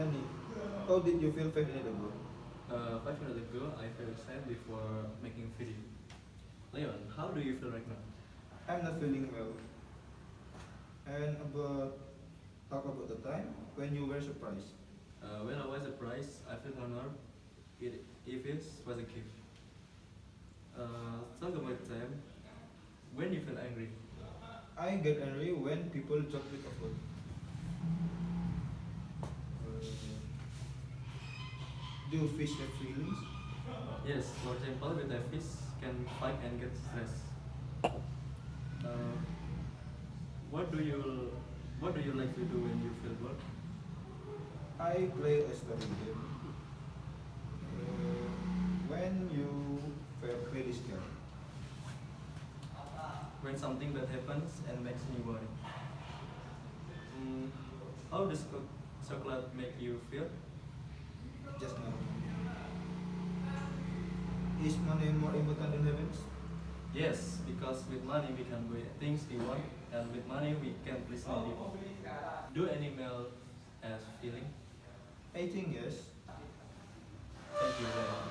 Danny, how did you feel 5 minutes ago? 5 minutes ago, I felt sad before making video. Leon, how do you feel right now? I'm not feeling well. And talk about the time when you were surprised. When I was surprised, I felt honored. If it was a gift. Talk about time when you feel angry. I get angry when people joke with a food. Uh, do fish have feelings? Yes, for example, with a fish can fight and get stressed. Uh, what do you What do you like to do when you feel bored? I play a story game. When you felt really scared. When something bad happens and makes me worry. Mm, how does chocolate make you feel? Just now. Is money more important than happiness? Yes, because with money we can buy things we want, and with money we can please many people. Do animal as feeling? I think yes. Thank you very much.